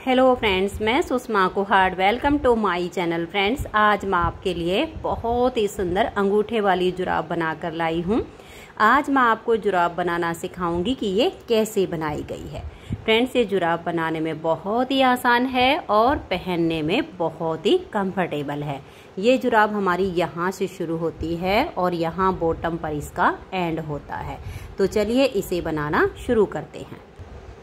Hello friends, मैं Sushma Kuhad. Welcome to my channel. Friends, आज मैं आपके लिए बहुत ही सुंदर अंगूठे वाली जुराब बनाकर लाई हूँ। आज मैं आपको जुराब बनाना सिखाऊंगी कि ये कैसे बनाई गई है। फ्रेंड्स, ये जुराब बनाने में बहुत ही आसान है और पहनने में बहुत ही कंफर्टेबल है। ये जुराब हमारी यहाँ से शुरू होती है और यहाँ बॉटम पर इसका एंड होता है। तो चलिए इसे बनाना शुरू करते हैं।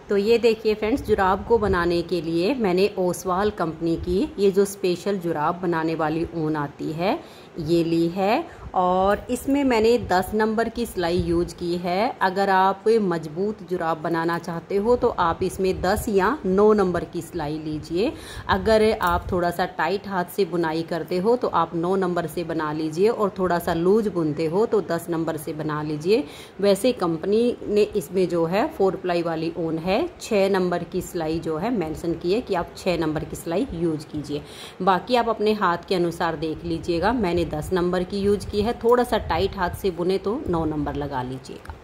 तो ये देखिए फ्रेंड्स, जुराब को बनाने के लिए मैंने ओसवाल कंपनी की ये जो स्पेशल जुराब बनाने वाली ऊन आती है ये ली है और इसमें मैंने 10 नंबर की सिलाई यूज की है। अगर आप मजबूत जुराब बनाना चाहते हो तो आप इसमें 10 या 9 नंबर की सिलाई लीजिए। अगर आप थोड़ा सा टाइट हाथ से बुनाई करते हो तो आप 9 नंबर से बना लीजिए और थोड़ा सा लूज बुनते हो तो 10 नंबर से बना लीजिए। वैसे कंपनी ने इसमें जो है 4 प्लाई वाली ऊन है, 6 नंबर की सिलाई जो है मेंशन की है कि आप 6 नंबर की सिलाई यूज कीजिए। बाकी आप अपने हाथ के अनुसार देख लीजिएगा। मैंने 10 नंबर की यूज की है। थोड़ा सा टाइट हाथ से बुने तो 9 नंबर लगा लीजिएगा।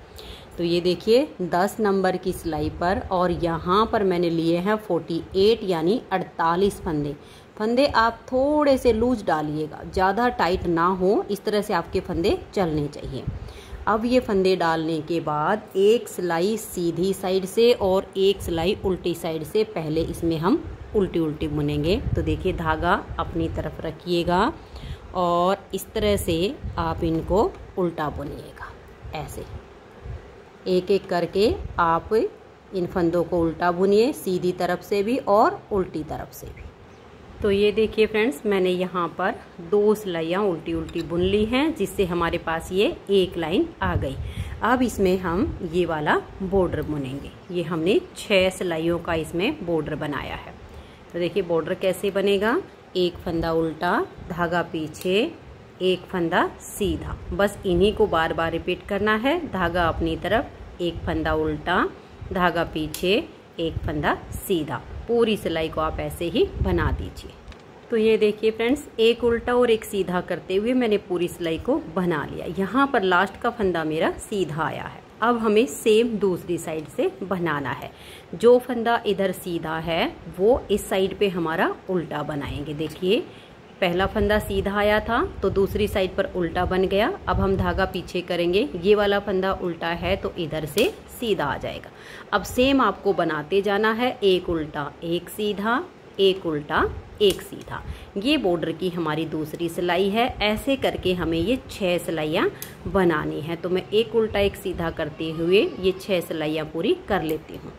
तो ये देखिए 10 नंबर की सिलाई पर और यहाँ पर मैंने लिए हैं 48 यानी 48 फंदे। फंदे आप थोड़े से लूज डालिएगा, ज़्यादा टाइट ना हो, इस तरह से आपके फंदे चलने चाहिए। अब ये फंदे डालने के बाद एक सिलाई सीधी साइड से और एक सिलाई उल्टी साइड से पहले इसमें हम उल्टी उल्टी बुनेंगे। तो देखिए धागा अपनी तरफ रखिएगा और इस तरह से आप इनको उल्टा बुनिएगा। ऐसे एक एक करके आप इन फंदों को उल्टा बुनिए, सीधी तरफ से भी और उल्टी तरफ से भी। तो ये देखिए फ्रेंड्स, मैंने यहाँ पर 2 सिलाइयाँ उल्टी उल्टी बुन ली हैं, जिससे हमारे पास ये एक लाइन आ गई। अब इसमें हम ये वाला बॉर्डर बुनेंगे। ये हमने 6 सिलाइयों का इसमें बॉर्डर बनाया है। तो देखिए बॉर्डर कैसे बनेगा। एक फंदा उल्टा, धागा पीछे, एक फंदा सीधा, बस इन्हीं को बार बार रिपीट करना है। धागा अपनी तरफ, एक फंदा उल्टा, धागा पीछे, एक फंदा सीधा। पूरी सिलाई को आप ऐसे ही बना दीजिए। तो ये देखिए फ्रेंड्स, एक उल्टा और एक सीधा करते हुए मैंने पूरी सिलाई को बना लिया। यहाँ पर लास्ट का फंदा मेरा सीधा आया है। अब हमें सेम दूसरी साइड से बनाना है। जो फंदा इधर सीधा है वो इस साइड पे हमारा उल्टा बनाएंगे। देखिए पहला फंदा सीधा आया था तो दूसरी साइड पर उल्टा बन गया। अब हम धागा पीछे करेंगे, ये वाला फंदा उल्टा है तो इधर से सीधा आ जाएगा। अब सेम आपको बनाते जाना है, एक उल्टा एक सीधा, एक उल्टा एक सीधा। ये बॉर्डर की हमारी दूसरी सिलाई है। ऐसे करके हमें ये 6 सिलाइयाँ बनानी है। तो मैं एक उल्टा एक सीधा करते हुए ये 6 सिलाइयाँ पूरी कर लेती हूँ।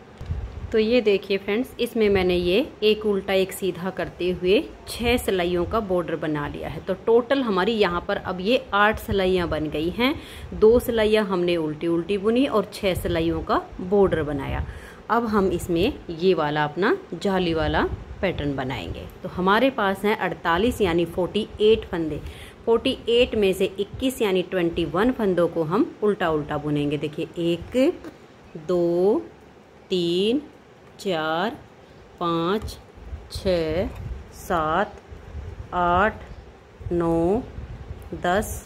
तो ये देखिए फ्रेंड्स, इसमें मैंने ये एक उल्टा एक सीधा करते हुए 6 सिलाइयों का बॉर्डर बना लिया है। तो टोटल हमारी यहाँ पर अब ये 8 सिलाइयाँ बन गई हैं। 2 सिलाइयाँ हमने उल्टी उल्टी बुनी और 6 सिलाइयों का बॉर्डर बनाया। अब हम इसमें ये वाला अपना जाली वाला पैटर्न बनाएंगे। तो हमारे पास हैं 48 यानी 48 फंदे। 48 में से 21 यानी 21 फंदों को हम उल्टा उल्टा बुनेंगे। देखिए 1 2 3 4 5 6 7 8 9 10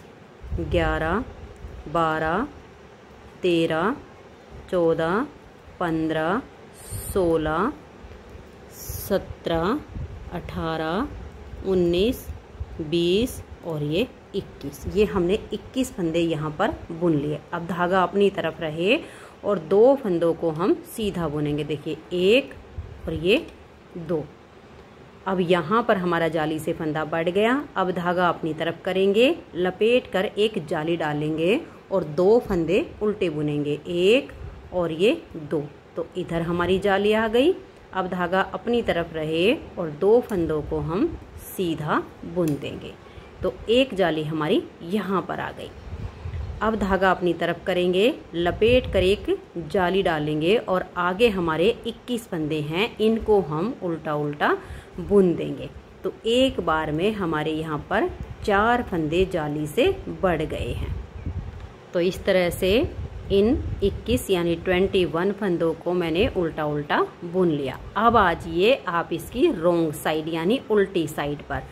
11 12 13 14 15 16 17 18 19 20 और ये 21। ये हमने 21 फंदे यहाँ पर बुन लिए। अब धागा अपनी तरफ रहे और 2 फंदों को हम सीधा बुनेंगे। देखिए 1 और ये 2। अब यहाँ पर हमारा जाली से फंदा बढ़ गया। अब धागा अपनी तरफ करेंगे, लपेट कर एक जाली डालेंगे और 2 फंदे उल्टे बुनेंगे, 1 और ये 2। तो इधर हमारी जाली आ गई। अब धागा अपनी तरफ रहे और 2 फंदों को हम सीधा बुन देंगे। तो एक जाली हमारी यहाँ पर आ गई। अब धागा अपनी तरफ करेंगे, लपेट कर एक जाली डालेंगे और आगे हमारे 21 फंदे हैं, इनको हम उल्टा उल्टा बुन देंगे। तो एक बार में हमारे यहाँ पर 4 फंदे जाली से बढ़ गए हैं। तो इस तरह से इन 21 यानी 21 फंदों को मैंने उल्टा उल्टा बुन लिया। अब आजिए आप इसकी रोंग साइड यानी उल्टी साइड पर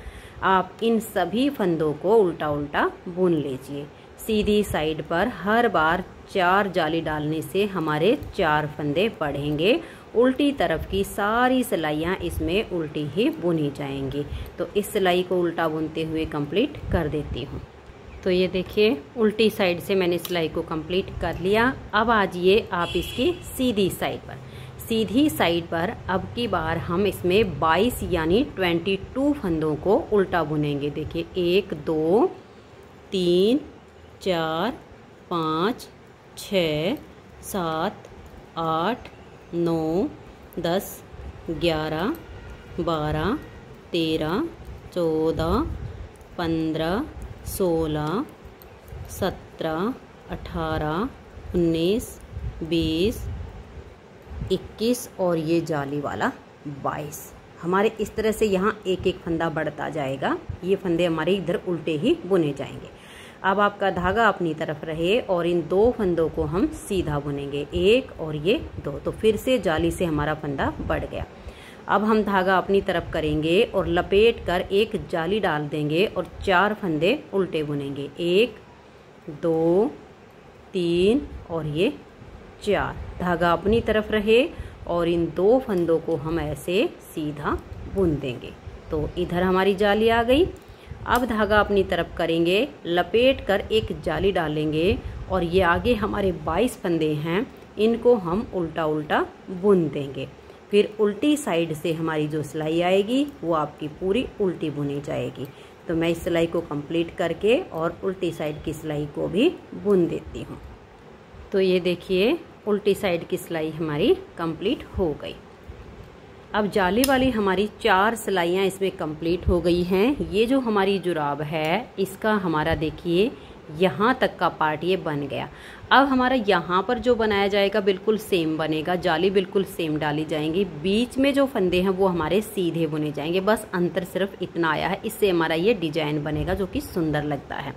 आप इन सभी फंदों को उल्टा उल्टा बुन लीजिए। सीधी साइड पर हर बार 4 जाली डालने से हमारे 4 फंदे बढ़ेंगे। उल्टी तरफ की सारी सिलाइयाँ इसमें उल्टी ही बुनी जाएंगी। तो इस सिलाई को उल्टा बुनते हुए कंप्लीट कर देती हूँ। तो ये देखिए उल्टी साइड से मैंने सिलाई को कंप्लीट कर लिया। अब आइए आप इसकी सीधी साइड पर। सीधी साइड पर अब की बार हम इसमें 22 यानी 22 फंदों को उल्टा बुनेंगे। देखिए 1 2 3 4 5 6 7 8 9 10 11 12 13 14 15 16 17 18 19 20 21 और ये जाली वाला 22। हमारे इस तरह से यहाँ एक एक फंदा बढ़ता जाएगा। ये फंदे हमारे इधर उल्टे ही बुने जाएंगे। अब आपका धागा अपनी तरफ रहे और इन 2 फंदों को हम सीधा बुनेंगे, 1 और ये 2। तो फिर से जाली से हमारा फंदा बढ़ गया। अब हम धागा अपनी तरफ करेंगे और लपेट कर एक जाली डाल देंगे और 4 फंदे उल्टे बुनेंगे, 1 2 3 और ये 4। धागा अपनी तरफ रहे और इन 2 फंदों को हम ऐसे सीधा बुन देंगे। तो इधर हमारी जाली आ गई। अब धागा अपनी तरफ करेंगे, लपेट कर एक जाली डालेंगे और ये आगे हमारे 22 फंदे हैं, इनको हम उल्टा उल्टा बुन देंगे। फिर उल्टी साइड से हमारी जो सिलाई आएगी वो आपकी पूरी उल्टी बुनी जाएगी। तो मैं इस सिलाई को कंप्लीट करके और उल्टी साइड की सिलाई को भी बुन देती हूँ। तो ये देखिए उल्टी साइड की सिलाई हमारी कंप्लीट हो गई। अब जाली वाली हमारी 4 सिलाइयाँ इसमें कंप्लीट हो गई हैं। ये जो हमारी जुराब है इसका हमारा देखिए यहाँ तक का पार्ट ये बन गया। अब हमारा यहाँ पर जो बनाया जाएगा बिल्कुल सेम बनेगा, जाली बिल्कुल सेम डाली जाएंगी। बीच में जो फंदे हैं वो हमारे सीधे बुने जाएंगे, बस अंतर सिर्फ इतना आया है। इससे हमारा ये डिजाइन बनेगा जो कि सुंदर लगता है।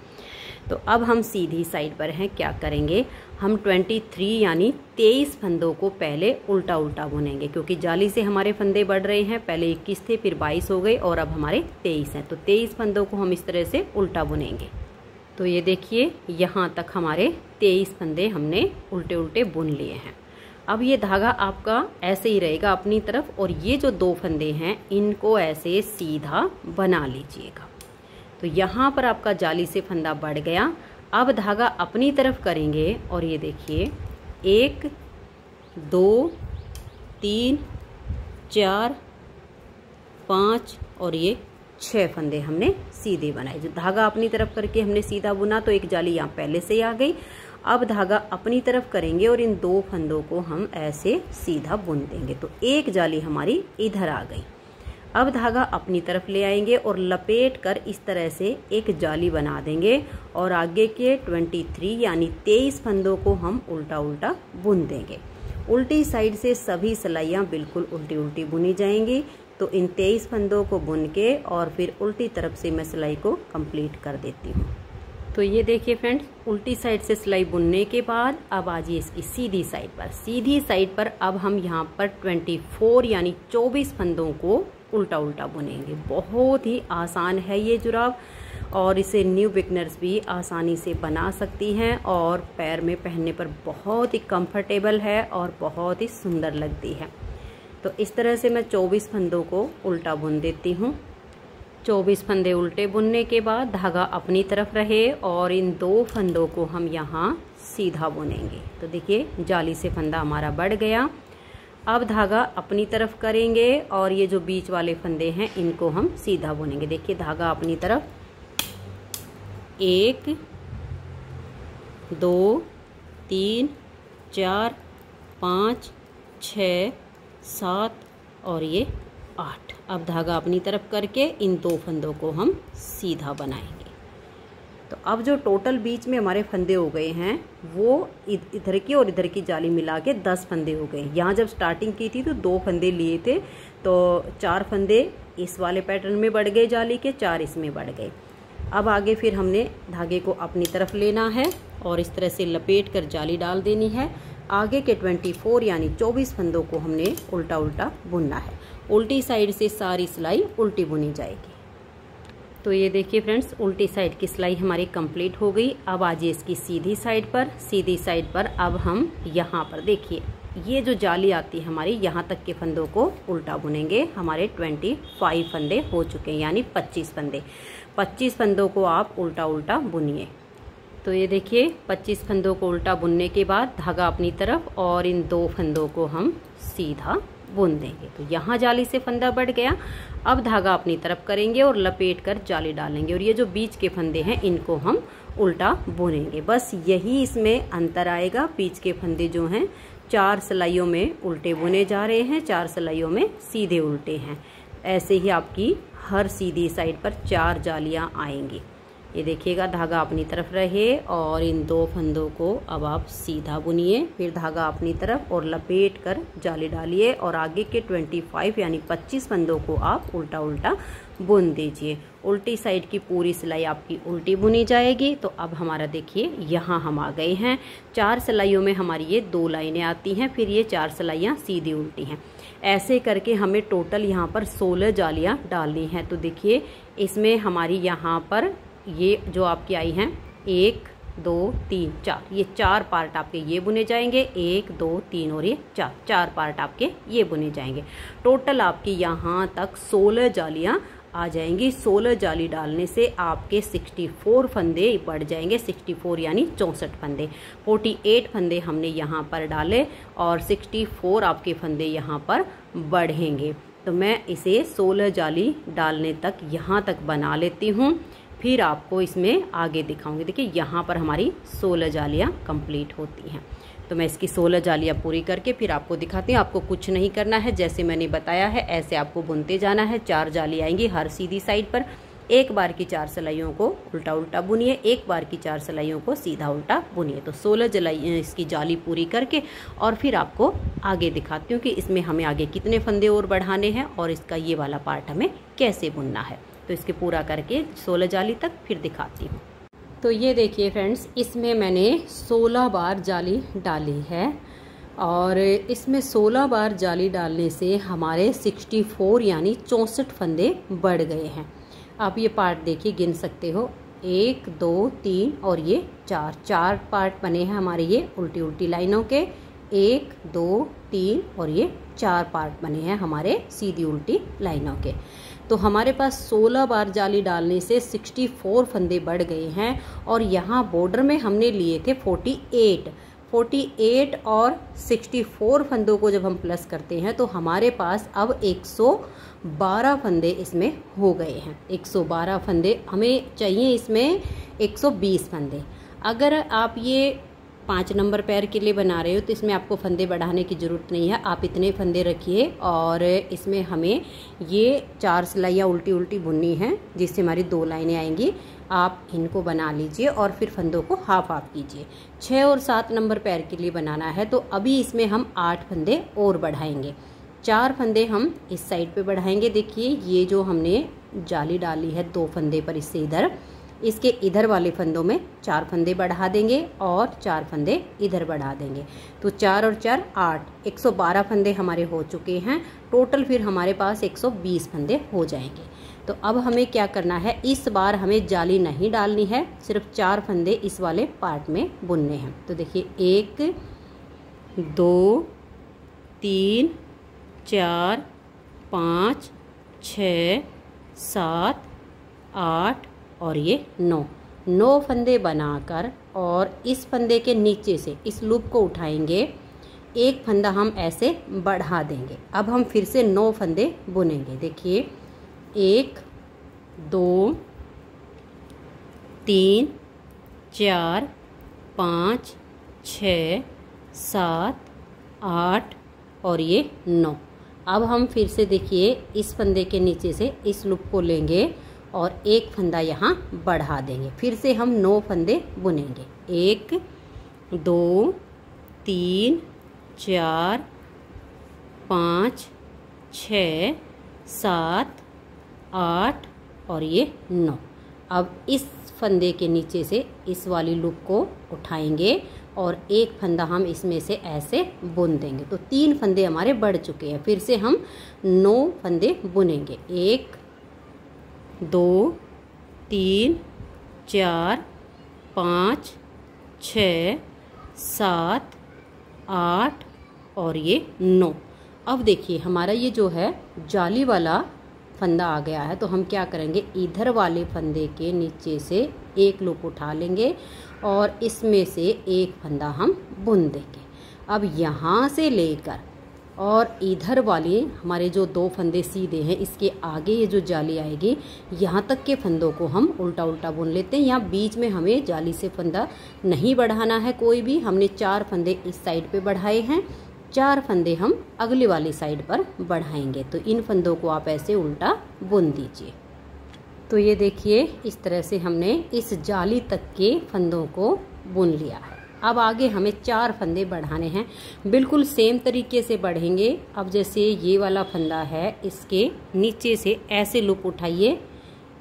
तो अब हम सीधी साइड पर हैं, क्या करेंगे हम 23 यानी 23 फंदों को पहले उल्टा उल्टा बुनेंगे, क्योंकि जाली से हमारे फंदे बढ़ रहे हैं। पहले 21 थे, फिर 22 हो गए और अब हमारे 23 हैं। तो 23 फंदों को हम इस तरह से उल्टा बुनेंगे। तो ये देखिए यहाँ तक हमारे 23 फंदे हमने उल्टे उल्टे बुन लिए हैं। अब ये धागा आपका ऐसे ही रहेगा अपनी तरफ और ये जो 2 फंदे हैं इनको ऐसे सीधा बना लीजिएगा। तो यहाँ पर आपका जाली से फंदा बढ़ गया। अब धागा अपनी तरफ करेंगे और ये देखिए 1 2 3 4 5 और ये 6 फंदे हमने सीधे बनाए। जो धागा अपनी तरफ करके हमने सीधा बुना तो एक जाली यहाँ पहले से ही आ गई। अब धागा अपनी तरफ करेंगे और इन 2 फंदों को हम ऐसे सीधा बुन देंगे। तो एक जाली हमारी इधर आ गई। अब धागा अपनी तरफ ले आएंगे और लपेट कर इस तरह से एक जाली बना देंगे और आगे के 23 यानी 23 फंदों को हम उल्टा उल्टा बुन देंगे। उल्टी साइड से सभी सिलाइयाँ बिल्कुल उल्टी उल्टी बुनी जाएंगी। तो इन 23 फंदों को बुन के और फिर उल्टी तरफ से मैं सिलाई को कंप्लीट कर देती हूँ। तो ये देखिए फ्रेंड्स, उल्टी साइड से सिलाई बुनने के बाद अब आजिए इसकी सीधी साइड पर। सीधी साइड पर अब हम यहाँ पर 24 यानी 24 फंदों को उल्टा उल्टा बुनेंगे। बहुत ही आसान है ये जुराब और इसे न्यू बिगनर्स भी आसानी से बना सकती हैं और पैर में पहनने पर बहुत ही कंफर्टेबल है और बहुत ही सुंदर लगती है। तो इस तरह से मैं 24 फंदों को उल्टा बुन देती हूँ। 24 फंदे उल्टे बुनने के बाद धागा अपनी तरफ रहे और इन 2 फंदों को हम यहाँ सीधा बुनेंगे। तो देखिए जाली से फंदा हमारा बढ़ गया। अब धागा अपनी तरफ करेंगे और ये जो बीच वाले फंदे हैं इनको हम सीधा बुनेंगे। देखिए धागा अपनी तरफ 1 2 3 4 5 6 7 और ये 8। अब धागा अपनी तरफ करके इन 2 फंदों को हम सीधा बनाएंगे। तो अब जो टोटल बीच में हमारे फंदे हो गए हैं वो इधर की और इधर की जाली मिला के 10 फंदे हो गए। यहाँ जब स्टार्टिंग की थी तो 2 फंदे लिए थे, तो 4 फंदे इस वाले पैटर्न में बढ़ गए जाली के, 4 इसमें बढ़ गए। अब आगे फिर हमने धागे को अपनी तरफ लेना है और इस तरह से लपेट कर जाली डाल देनी है। आगे के 24 यानी 24 फंदों को हमने उल्टा उल्टा बुनना है। उल्टी साइड से सारी सिलाई उल्टी बुनी जाएगी। तो ये देखिए फ्रेंड्स, उल्टी साइड की सिलाई हमारी कंप्लीट हो गई। अब आजिए इसकी सीधी साइड पर। सीधी साइड पर अब हम यहाँ पर देखिए ये जो जाली आती है हमारी यहाँ तक के फंदों को उल्टा बुनेंगे। हमारे 25 फंदे हो चुके हैं, यानी 25 फंदे। 25 फंदों को आप उल्टा उल्टा बुनिए। तो ये देखिए 25 फंदों को उल्टा बुनने के बाद धागा अपनी तरफ और इन 2 फंदों को हम सीधा बुन देंगे। तो यहाँ जाली से फंदा बढ़ गया। अब धागा अपनी तरफ करेंगे और लपेट कर जाली डालेंगे और ये जो बीच के फंदे हैं इनको हम उल्टा बुनेंगे। बस यही इसमें अंतर आएगा। बीच के फंदे जो हैं 4 सिलाइयों में उल्टे बुने जा रहे हैं, 4 सिलाइयों में सीधे उल्टे हैं। ऐसे ही आपकी हर सीधी साइड पर 4 जालियाँ आएंगी। ये देखिएगा धागा अपनी तरफ रहे और इन 2 फंदों को अब आप सीधा बुनिए। फिर धागा अपनी तरफ और लपेट कर जाली डालिए और आगे के 25 यानी 25 फंदों को आप उल्टा उल्टा बुन दीजिए। उल्टी साइड की पूरी सिलाई आपकी उल्टी बुनी जाएगी। तो अब हमारा देखिए यहाँ हम आ गए हैं। 4 सिलाइयों में हमारी ये 2 लाइनें आती हैं, फिर ये 4 सिलाइयाँ सीधी उल्टी हैं। ऐसे करके हमें टोटल यहाँ पर 16 जालियाँ डालनी हैं। तो देखिए इसमें हमारी यहाँ पर ये जो आपकी आई हैं 1 2 3 4, ये 4 पार्ट आपके ये बुने जाएंगे। 1 2 3 और ये 4 पार्ट आपके ये बुने जाएंगे। टोटल आपकी यहाँ तक 16 जालियाँ आ जाएंगी। 16 जाली डालने से आपके 64 फंदे बढ़ जाएंगे। 64 यानी 64 फंदे। 48 फंदे हमने यहाँ पर डाले और 64 आपके फंदे यहाँ पर बढ़ेंगे। तो मैं इसे 16 जाली डालने तक यहाँ तक बना लेती हूँ, फिर आपको इसमें आगे दिखाऊंगी। देखिए यहाँ पर हमारी 16 जालियाँ कंप्लीट होती हैं। तो मैं इसकी 16 जालियाँ पूरी करके फिर आपको दिखाती हूँ। आपको कुछ नहीं करना है, जैसे मैंने बताया है ऐसे आपको बुनते जाना है। 4 जाली आएंगी हर सीधी साइड पर। एक बार की 4 सिलाइयों को उल्टा उल्टा बुनिए, एक बार की 4 सिलाइयों को सीधा उल्टा बुनिए। तो 16 इसकी जाली पूरी करके और फिर आपको आगे दिखाती हूँ कि इसमें हमें आगे कितने फंदे और बढ़ाने हैं और इसका ये वाला पार्ट हमें कैसे बुनना है। तो इसके पूरा करके 16 जाली तक फिर दिखाती हूँ। तो ये देखिए फ्रेंड्स, इसमें मैंने 16 बार जाली डाली है और इसमें 16 बार जाली डालने से हमारे 64 यानी 64 फंदे बढ़ गए हैं। आप ये पार्ट देखिए, गिन सकते हो 1 2 3 और ये 4 पार्ट बने हैं हमारे ये उल्टी उल्टी लाइनों के। 1 2 3 और ये 4 पार्ट बने हैं हमारे सीधी उल्टी लाइनों के। तो हमारे पास 16 बार जाली डालने से 64 फंदे बढ़ गए हैं और यहाँ बॉर्डर में हमने लिए थे 48 और 64 फंदों को जब हम प्लस करते हैं तो हमारे पास अब 112 फंदे इसमें हो गए हैं। 112 फंदे हमें चाहिए, इसमें 120 फंदे। अगर आप ये 5 नंबर पैर के लिए बना रहे हो तो इसमें आपको फंदे बढ़ाने की ज़रूरत नहीं है। आप इतने फंदे रखिए और इसमें हमें ये 4 सिलाइयाँ उल्टी उल्टी बुननी है, जिससे हमारी 2 लाइनें आएंगी। आप इनको बना लीजिए और फिर फंदों को हाफ कीजिए। 6 और 7 नंबर पैर के लिए बनाना है तो अभी इसमें हम 8 फंदे और बढ़ाएंगे। 4 फंदे हम इस साइड पे बढ़ाएंगे। देखिए ये जो हमने जाली डाली है 2 फंदे पर इससे इधर, इसके इधर वाले फंदों में 4 फंदे बढ़ा देंगे और 4 फंदे इधर बढ़ा देंगे। तो 4 और 4 8, 112 फंदे हमारे हो चुके हैं। टोटल फिर हमारे पास 120 फंदे हो जाएंगे। तो अब हमें क्या करना है, इस बार हमें जाली नहीं डालनी है, सिर्फ 4 फंदे इस वाले पार्ट में बुनने हैं। तो देखिए 1 2 3 4 5 6 7 8 और ये 9 फंदे बनाकर और इस फंदे के नीचे से इस लूप को उठाएंगे। एक फंदा हम ऐसे बढ़ा देंगे। अब हम फिर से 9 फंदे बुनेंगे। देखिए 1 2 3 4 5 6 7 8 और ये 9। अब हम फिर से देखिए इस फंदे के नीचे से इस लूप को लेंगे और एक फंदा यहाँ बढ़ा देंगे। फिर से हम 9 फंदे बुनेंगे। 1 2 3 4 5 6 7 8 और ये 9। अब इस फंदे के नीचे से इस वाली लूप को उठाएंगे और एक फंदा हम इसमें से ऐसे बुन देंगे। तो 3 फंदे हमारे बढ़ चुके हैं। फिर से हम 9 फंदे बुनेंगे। 1 2 3 4 5 6 7 8 और ये 9। अब देखिए हमारा ये जो है जाली वाला फंदा आ गया है, तो हम क्या करेंगे, इधर वाले फंदे के नीचे से एक लूप उठा लेंगे और इसमें से एक फंदा हम बुन देंगे। अब यहाँ से लेकर और इधर वाले हमारे जो 2 फंदे सीधे हैं, इसके आगे ये जो जाली आएगी यहाँ तक के फंदों को हम उल्टा उल्टा बुन लेते हैं। यहाँ बीच में हमें जाली से फंदा नहीं बढ़ाना है कोई भी। हमने 4 फंदे इस साइड पे बढ़ाए हैं, 4 फंदे हम अगली वाली साइड पर बढ़ाएंगे। तो इन फंदों को आप ऐसे उल्टा बुन दीजिए। तो ये देखिए इस तरह से हमने इस जाली तक के फंदों को बुन लिया है। अब आगे हमें 4 फंदे बढ़ाने हैं, बिल्कुल सेम तरीके से बढ़ेंगे। अब जैसे ये वाला फंदा है, इसके नीचे से ऐसे लूप उठाइए,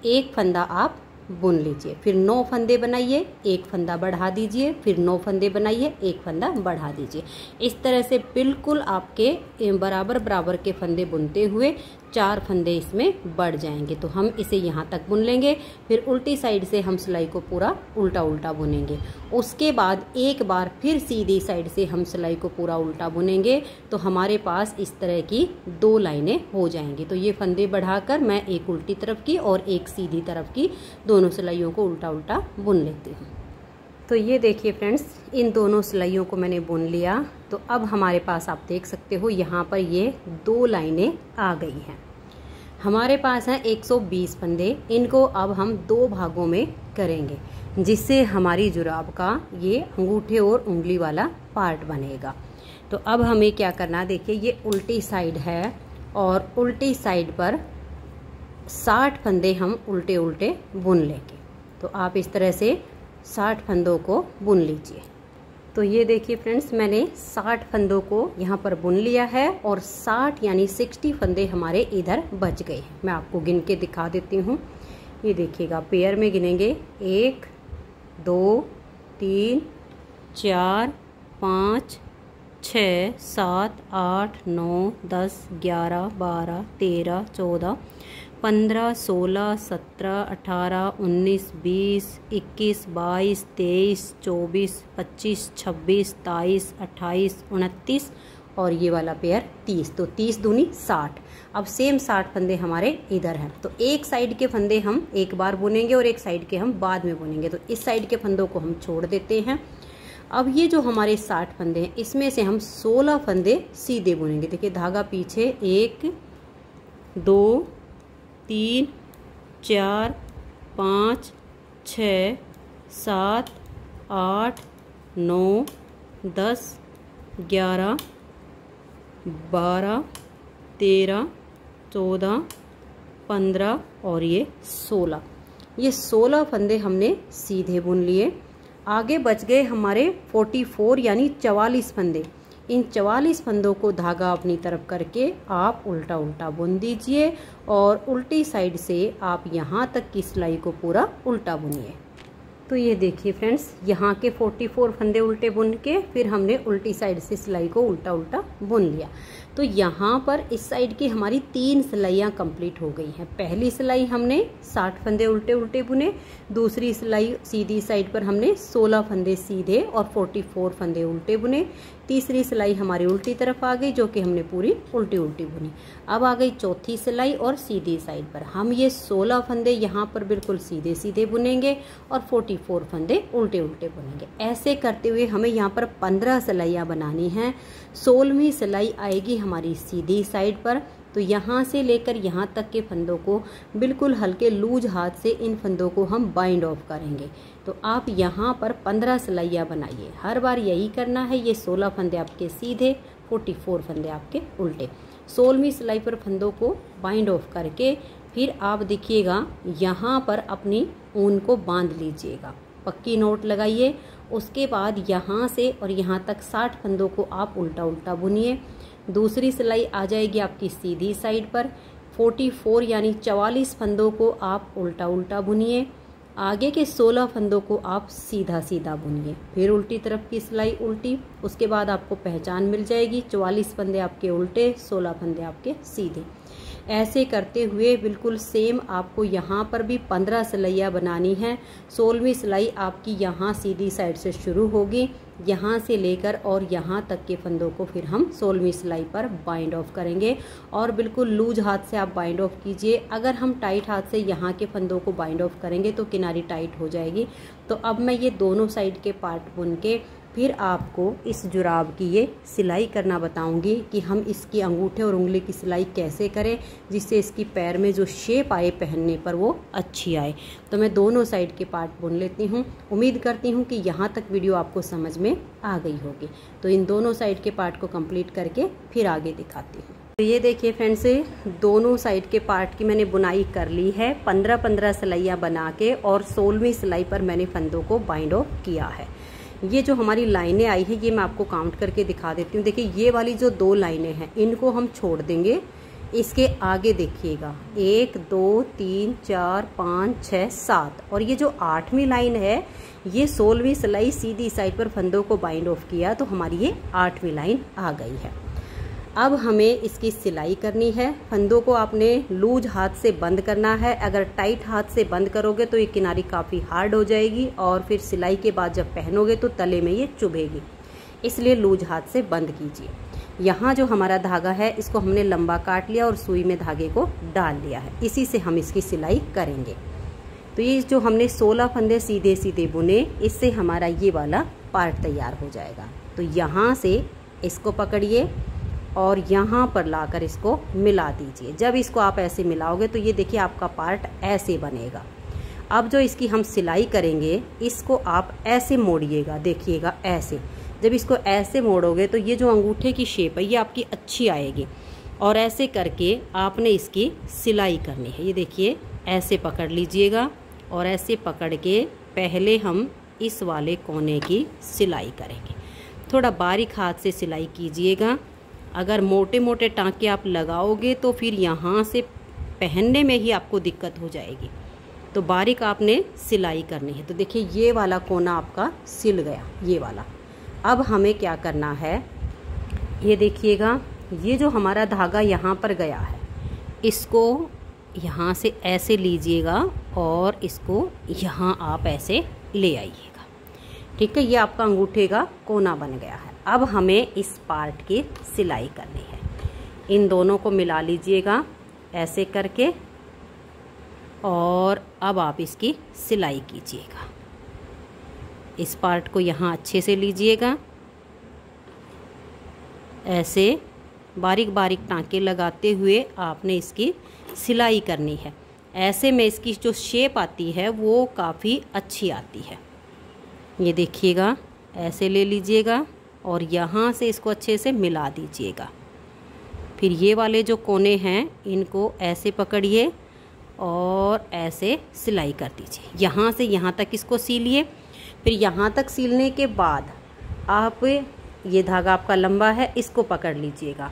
एक फंदा आप बुन लीजिए, फिर 9 फंदे बनाइए, एक फंदा बढ़ा दीजिए, फिर 9 फंदे बनाइए, एक फंदा बढ़ा दीजिए। इस तरह से बिल्कुल आपके बराबर बराबर के फंदे बुनते हुए 4 फंदे इसमें बढ़ जाएंगे। तो हम इसे यहाँ तक बुन लेंगे, फिर उल्टी साइड से हम सिलाई को पूरा उल्टा उल्टा बुनेंगे। उसके बाद एक बार फिर सीधी साइड से हम सिलाई को पूरा उल्टा बुनेंगे, तो हमारे पास इस तरह की 2 लाइनें हो जाएंगी। तो ये फंदे बढ़ाकर मैं एक उल्टी तरफ की और एक सीधी तरफ की दोनों सिलाइयों को उल्टा उल्टा बुन लेती हूँ। तो ये देखिए फ्रेंड्स, इन दोनों सिलाइयों को मैंने बुन लिया। तो अब हमारे पास आप देख सकते हो यहाँ पर ये 2 लाइनें आ गई हैं। हमारे पास हैं 120 फंदे। इनको अब हम 2 भागों में करेंगे, जिससे हमारी जुराब का ये अंगूठे और उंगली वाला पार्ट बनेगा। तो अब हमें क्या करना, देखिए ये उल्टी साइड है और उल्टी साइड पर 60 फंदे हम उल्टे उल्टे बुन लेंगे। तो आप इस तरह से 60 फंदों को बुन लीजिए। तो ये देखिए फ्रेंड्स, मैंने 60 फंदों को यहाँ पर बुन लिया है और 60 यानी 60 फंदे हमारे इधर बच गए हैं। मैं आपको गिन के दिखा देती हूँ। ये देखिएगा, पेयर में गिनेंगे 1 2 3 4 5 6 7 8 9 10 11 12 13 14 15 16 17 18 19 20 21 22 23 24 25 26 27 28 29 और ये वाला पेयर 30। तो 30 दूनी 60। अब सेम 60 फंदे हमारे इधर हैं। तो एक साइड के फंदे हम एक बार बुनेंगे और एक साइड के हम बाद में बुनेंगे। तो इस साइड के फंदों को हम छोड़ देते हैं। अब ये जो हमारे 60 फंदे हैं, इसमें से हम 16 फंदे सीधे बुनेंगे। देखिए धागा पीछे 1 2 3 4 5 6 7 8 9 10 11 12 13 14 15 और ये 16। ये 16 फंदे हमने सीधे बुन लिए। आगे बच गए हमारे 44 यानी 44 फंदे। इन 44 फंदों को धागा अपनी तरफ करके आप उल्टा उल्टा बुन दीजिए और उल्टी साइड से आप यहाँ तक की सिलाई को पूरा उल्टा बुनिए। तो ये देखिए फ्रेंड्स, यहाँ के 44 फंदे उल्टे बुन के फिर हमने उल्टी साइड से सिलाई को उल्टा उल्टा बुन लिया। तो यहाँ पर इस साइड की हमारी 3 सिलाइयाँ कंप्लीट हो गई हैं। पहली सिलाई हमने 60 फंदे उल्टे उल्टे बुने, दूसरी सिलाई सीधी साइड पर हमने 16 फंदे सीधे और 44 फंदे उल्टे बुने, तीसरी सिलाई हमारी उल्टी तरफ आ गई जो कि हमने पूरी उल्टी उल्टी बुनी। अब आ गई चौथी सिलाई और सीधी साइड पर हम ये 16 फंदे यहाँ पर बिल्कुल सीधे सीधे बुनेंगे और 44 फंदे उल्टे उल्टे बुनेंगे। ऐसे करते हुए हमें यहाँ पर 15 सिलाइयाँ बनानी हैं। 16वीं सिलाई आएगी हमारी सीधी साइड पर। तो यहाँ से लेकर यहाँ तक के फंदों को बिल्कुल हल्के लूज हाथ से इन फंदों को हम बाइंड ऑफ करेंगे। तो आप यहाँ पर 15 सिलाइयाँ बनाइए। हर बार यही करना है। ये 16 फंदे आपके सीधे, 44 फंदे आपके उल्टे। 16वीं सिलाई पर फंदों को बाइंड ऑफ करके फिर आप देखिएगा यहाँ पर अपनी ऊन को बांध लीजिएगा, पक्की नोट लगाइए। उसके बाद यहाँ से और यहाँ तक 60 फंदों को आप उल्टा उल्टा बुनिए। दूसरी सिलाई आ जाएगी आपकी सीधी साइड पर। 44 यानी 44 फंदों को आप उल्टा उल्टा बुनिए। आगे के 16 फंदों को आप सीधा सीधा बुनिए। फिर उल्टी तरफ की सिलाई उल्टी। उसके बाद आपको पहचान मिल जाएगी। 44 फंदे आपके उल्टे, 16 फंदे आपके सीधे। ऐसे करते हुए बिल्कुल सेम आपको यहाँ पर भी 15 सिलाइयाँ बनानी है। 16वीं सिलाई आपकी यहाँ सीधी साइड से शुरू होगी, यहाँ से लेकर और यहाँ तक के फंदों को फिर हम 16वीं सिलाई पर बाइंड ऑफ करेंगे। और बिल्कुल लूज हाथ से आप बाइंड ऑफ कीजिए। अगर हम टाइट हाथ से यहाँ के फंदों को बाइंड ऑफ करेंगे तो किनारी टाइट हो जाएगी। तो अब मैं ये दोनों साइड के पार्ट बुन के फिर आपको इस जुराब की ये सिलाई करना बताऊंगी कि हम इसकी अंगूठे और उंगली की सिलाई कैसे करें जिससे इसकी पैर में जो शेप आए पहनने पर वो अच्छी आए। तो मैं दोनों साइड के पार्ट बुन लेती हूँ। उम्मीद करती हूँ कि यहाँ तक वीडियो आपको समझ में आ गई होगी। तो इन दोनों साइड के पार्ट को कंप्लीट करके फिर आगे दिखाती हूँ। तो ये देखिए फ्रेंड्स, दोनों साइड के पार्ट की मैंने बुनाई कर ली है। 15-15 सिलाइयाँ बना के और 16वीं सिलाई पर मैंने फंदों को बाइंड ऑफ किया है। ये जो हमारी लाइनें आई है ये मैं आपको काउंट करके दिखा देती हूँ। देखिए ये वाली जो 2 लाइनें हैं इनको हम छोड़ देंगे। इसके आगे देखिएगा 1 2 3 4 5 6 7 और ये जो 8वीं लाइन है ये 16वीं सिलाई सीधी साइड पर फंदों को बाइंड ऑफ किया तो हमारी ये 8वीं लाइन आ गई है। अब हमें इसकी सिलाई करनी है। फंदों को आपने लूज हाथ से बंद करना है। अगर टाइट हाथ से बंद करोगे तो ये किनारी काफ़ी हार्ड हो जाएगी और फिर सिलाई के बाद जब पहनोगे तो तले में ये चुभेगी, इसलिए लूज हाथ से बंद कीजिए। यहाँ जो हमारा धागा है इसको हमने लंबा काट लिया और सुई में धागे को डाल लिया है। इसी से हम इसकी सिलाई करेंगे। तो ये जो हमने 16 फंदे सीधे सीधे बुने इससे हमारा ये वाला पार्ट तैयार हो जाएगा। तो यहाँ से इसको पकड़िए और यहाँ पर लाकर इसको मिला दीजिए। जब इसको आप ऐसे मिलाओगे तो ये देखिए आपका पार्ट ऐसे बनेगा। अब जो इसकी हम सिलाई करेंगे इसको आप ऐसे मोड़िएगा, देखिएगा ऐसे। जब इसको ऐसे मोड़ोगे तो ये जो अंगूठे की शेप है ये आपकी अच्छी आएगी। और ऐसे करके आपने इसकी सिलाई करनी है। ये देखिए ऐसे पकड़ लीजिएगा और ऐसे पकड़ के पहले हम इस वाले कोने की सिलाई करेंगे। थोड़ा बारीक हाथ से सिलाई कीजिएगा। अगर मोटे मोटे टांके आप लगाओगे तो फिर यहाँ से पहनने में ही आपको दिक्कत हो जाएगी। तो बारीक आपने सिलाई करनी है। तो देखिए ये वाला कोना आपका सिल गया, ये वाला। अब हमें क्या करना है, ये देखिएगा ये जो हमारा धागा यहाँ पर गया है इसको यहाँ से ऐसे लीजिएगा और इसको यहाँ आप ऐसे ले आइएगा। ठीक है, ये आपका अंगूठे का कोना बन गया है। अब हमें इस पार्ट की सिलाई करनी है। इन दोनों को मिला लीजिएगा ऐसे करके और अब आप इसकी सिलाई कीजिएगा। इस पार्ट को यहाँ अच्छे से लीजिएगा, ऐसे बारीक बारीक टांके लगाते हुए आपने इसकी सिलाई करनी है। ऐसे में इसकी जो शेप आती है वो काफ़ी अच्छी आती है। ये देखिएगा ऐसे ले लीजिएगा और यहाँ से इसको अच्छे से मिला दीजिएगा। फिर ये वाले जो कोने हैं इनको ऐसे पकड़िए और ऐसे सिलाई कर दीजिए। यहाँ से यहाँ तक इसको सीलिए। फिर यहाँ तक सीलने के बाद आप ये धागा आपका लंबा है इसको पकड़ लीजिएगा।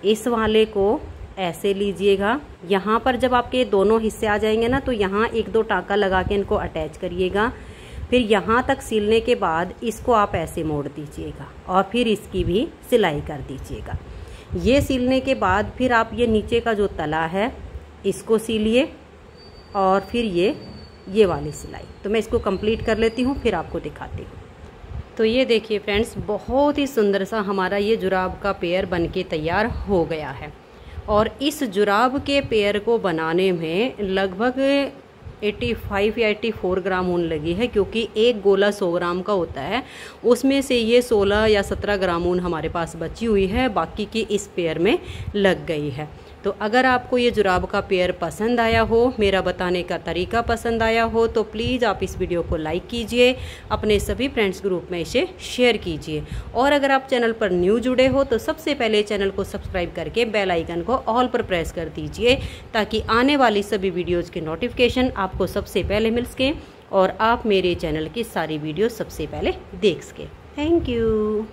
इस वाले को ऐसे लीजिएगा। यहाँ पर जब आपके दोनों हिस्से आ जाएंगे ना तो यहाँ 1-2 टाँका लगा के इनको अटैच करिएगा। फिर यहाँ तक सिलने के बाद इसको आप ऐसे मोड़ दीजिएगा और फिर इसकी भी सिलाई कर दीजिएगा। ये सिलने के बाद फिर आप ये नीचे का जो तला है इसको सिलिए और फिर ये वाली सिलाई। तो मैं इसको कंप्लीट कर लेती हूँ फिर आपको दिखाती हूँ। तो ये देखिए फ्रेंड्स, बहुत ही सुंदर सा हमारा ये जुराब का पेयर बनके तैयार हो गया है। और इस जुराब के पेयर को बनाने में लगभग 85 या 84 ग्राम ऊन लगी है, क्योंकि एक गोला 100 ग्राम का होता है। उसमें से ये 16 या 17 ग्राम ऊन हमारे पास बची हुई है, बाकी की इस पेयर में लग गई है। तो अगर आपको ये जुराब का पेयर पसंद आया हो, मेरा बताने का तरीका पसंद आया हो, तो प्लीज़ आप इस वीडियो को लाइक कीजिए, अपने सभी फ्रेंड्स ग्रुप में इसे शेयर कीजिए। और अगर आप चैनल पर न्यू जुड़े हो तो सबसे पहले चैनल को सब्सक्राइब करके बेल आइकन को ऑल पर प्रेस कर दीजिए, ताकि आने वाली सभी वीडियोज़ के नोटिफिकेशन आपको सबसे पहले मिल सकें और आप मेरे चैनल की सारी वीडियो सबसे पहले देख सकें। Thank you.